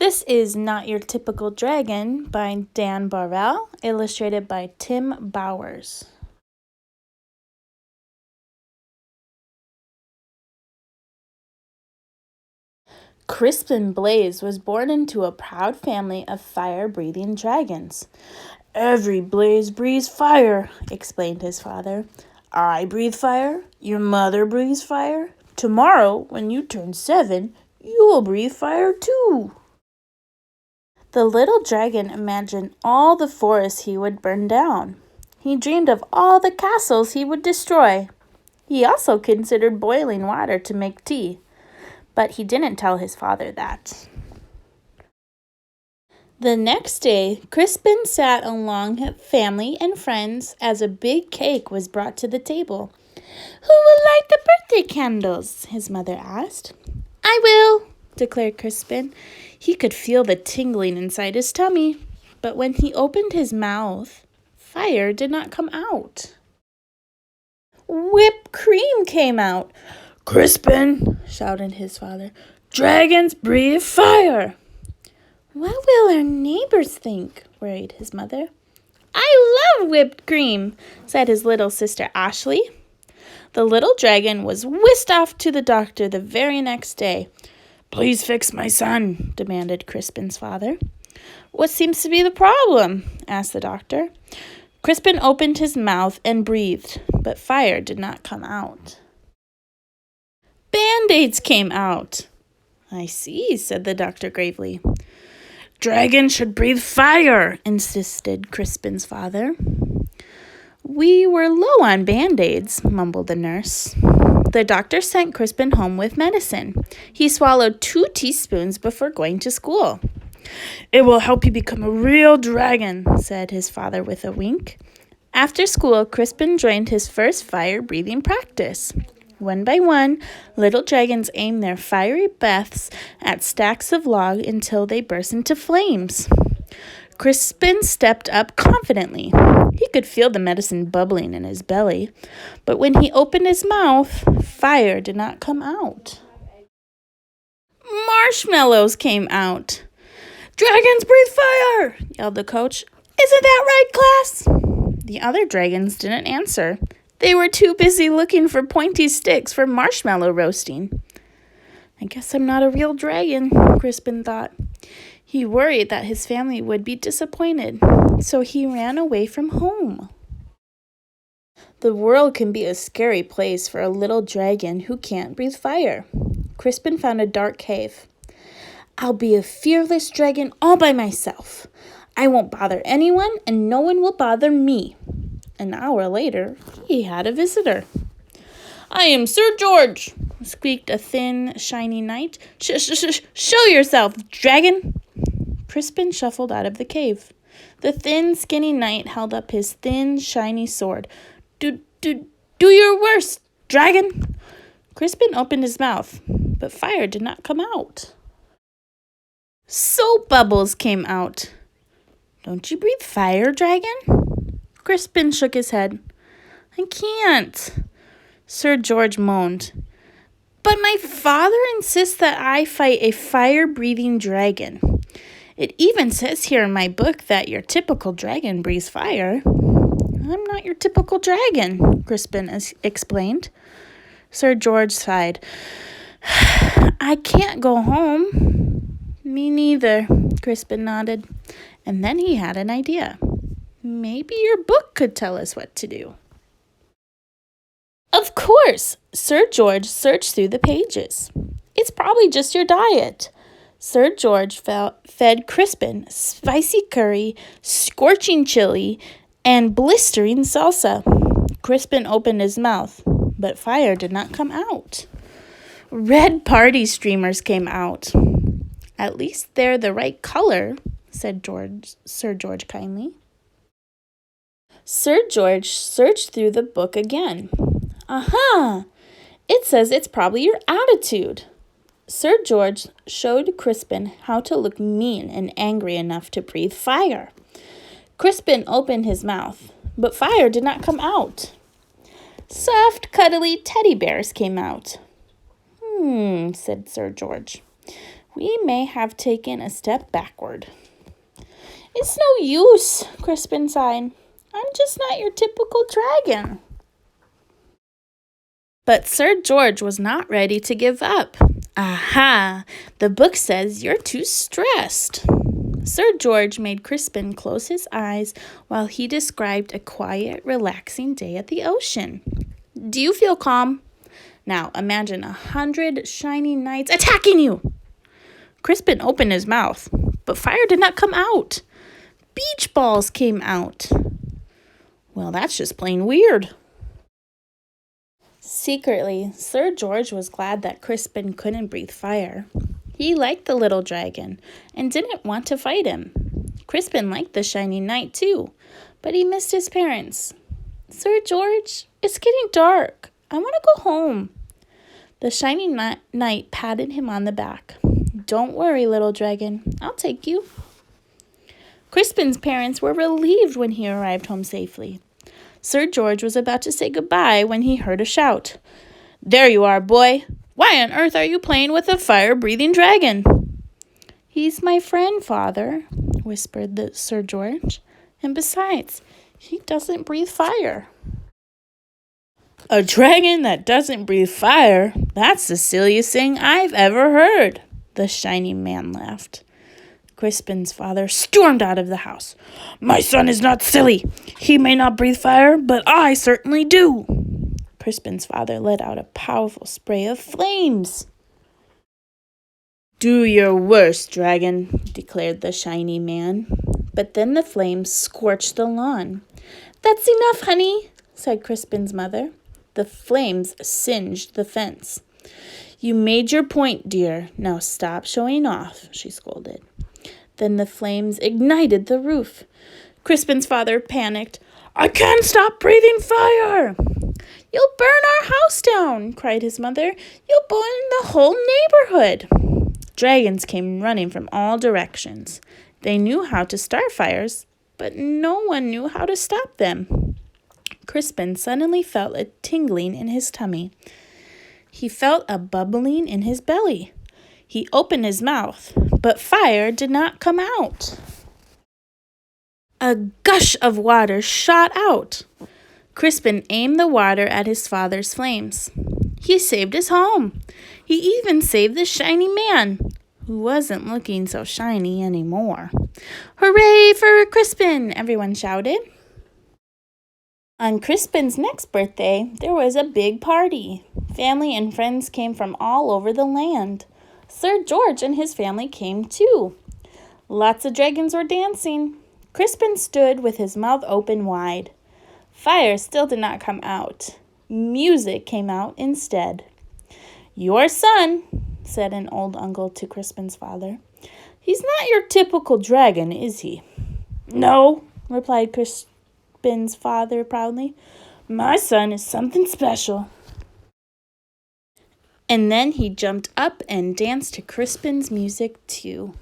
This is Not Your Typical Dragon by Dan Barrell, illustrated by Tim Bowers. Crispin Blaze was born into a proud family of fire-breathing dragons. "Every blaze breathes fire," explained his father. "I breathe fire. Your mother breathes fire. Tomorrow, when you turn 7, you will breathe fire too." The little dragon imagined all the forests he would burn down. He dreamed of all the castles he would destroy. He also considered boiling water to make tea, but he didn't tell his father that. The next day, Crispin sat along with family and friends as a big cake was brought to the table. "Who will light the birthday candles?" his mother asked. "I will," declared Crispin. He could feel the tingling inside his tummy, but when he opened his mouth, fire did not come out. Whipped cream came out. "Crispin," shouted his father, "dragons breathe fire." "What will our neighbors think?" worried his mother. "I love whipped cream," said his little sister Ashley. The little dragon was whisked off to the doctor the very next day. "Please fix my son," demanded Crispin's father. "What seems to be the problem?" asked the doctor. Crispin opened his mouth and breathed, but fire did not come out. Band-Aids came out. "I see," said the doctor gravely. "Dragons should breathe fire," insisted Crispin's father. "We were low on Band-Aids," mumbled the nurse. The doctor sent Crispin home with medicine. He swallowed 2 teaspoons before going to school. "It will help you become a real dragon," said his father with a wink. After school, Crispin joined his first fire-breathing practice. One by one, little dragons aimed their fiery breaths at stacks of log until they burst into flames. Crispin stepped up confidently. He could feel the medicine bubbling in his belly, but when he opened his mouth, fire did not come out. Marshmallows came out. "Dragons breathe fire!" yelled the coach. "Isn't that right, class?" The other dragons didn't answer. They were too busy looking for pointy sticks for marshmallow roasting. "I guess I'm not a real dragon," Crispin thought. He worried that his family would be disappointed, so he ran away from home. The world can be a scary place for a little dragon who can't breathe fire. Crispin found a dark cave. "I'll be a fearless dragon all by myself. I won't bother anyone, and no one will bother me." An hour later, he had a visitor. "I am Sir George," squeaked a thin, shiny knight. Show yourself, dragon." Crispin shuffled out of the cave. The thin, skinny knight held up his thin, shiny sword. Do your worst, dragon." Crispin opened his mouth, but fire did not come out. Soap bubbles came out. "Don't you breathe fire, dragon?" Crispin shook his head. "I can't." Sir George moaned. "But my father insists that I fight a fire-breathing dragon. It even says here in my book that your typical dragon breathes fire." "I'm not your typical dragon," Crispin explained. Sir George sighed. "I can't go home." "Me neither," Crispin nodded. And then he had an idea. "Maybe your book could tell us what to do." Of course, Sir George searched through the pages. "It's probably just your diet." Sir George fed Crispin spicy curry, scorching chili, and blistering salsa. Crispin opened his mouth, but fire did not come out. Red party streamers came out. "At least they're the right color," said Sir George kindly. Sir George searched through the book again. "Aha! It says it's probably your attitude." Sir George showed Crispin how to look mean and angry enough to breathe fire. Crispin opened his mouth, but fire did not come out. Soft, cuddly teddy bears came out. Said Sir George. We may have taken a step backward. It's no use, Crispin sighed. I'm just not your typical dragon. But Sir George was not ready to give up. Aha! The book says you're too stressed. Sir George made Crispin close his eyes while he described a quiet, relaxing day at the ocean. Do you feel calm? Now imagine 100 shining knights attacking you. Crispin opened his mouth, but fire did not come out. Beach balls came out. Well, that's just plain weird. Secretly, Sir George was glad that Crispin couldn't breathe fire. He liked the little dragon and didn't want to fight him. Crispin liked the shining knight too, but he missed his parents. Sir George, it's getting dark. I want to go home. The shining knight patted him on the back. Don't worry, little dragon. I'll take you. Crispin's parents were relieved when he arrived home safely. Sir George was about to say goodbye when he heard a shout. There you are, boy. Why on earth are you playing with a fire-breathing dragon? He's my friend, Father, whispered Sir George. And besides, he doesn't breathe fire. A dragon that doesn't breathe fire? That's the silliest thing I've ever heard, the shining man laughed. Crispin's father stormed out of the house. My son is not silly. He may not breathe fire, but I certainly do. Crispin's father let out a powerful spray of flames. Do your worst, dragon, declared the shiny man. But then the flames scorched the lawn. That's enough, honey, said Crispin's mother. The flames singed the fence. You made your point, dear. Now stop showing off, she scolded. Then the flames ignited the roof. Crispin's father panicked. I can't stop breathing fire. You'll burn our house down, cried his mother. You'll burn the whole neighborhood. Dragons came running from all directions. They knew how to start fires, but no one knew how to stop them. Crispin suddenly felt a tingling in his tummy. He felt a bubbling in his belly. He opened his mouth, but fire did not come out. A gush of water shot out. Crispin aimed the water at his father's flames. He saved his home. He even saved the shiny man, who wasn't looking so shiny anymore. Hooray for Crispin! Everyone shouted. On Crispin's next birthday, there was a big party. Family and friends came from all over the land. Sir George and his family came too. Lots of dragons were dancing. Crispin stood with his mouth open wide. Fire still did not come out. Music came out instead. Your son, said an old uncle to Crispin's father. He's not your typical dragon, is he? No, replied Crispin's father proudly. My son is something special. And then he jumped up and danced to Crispin's music too.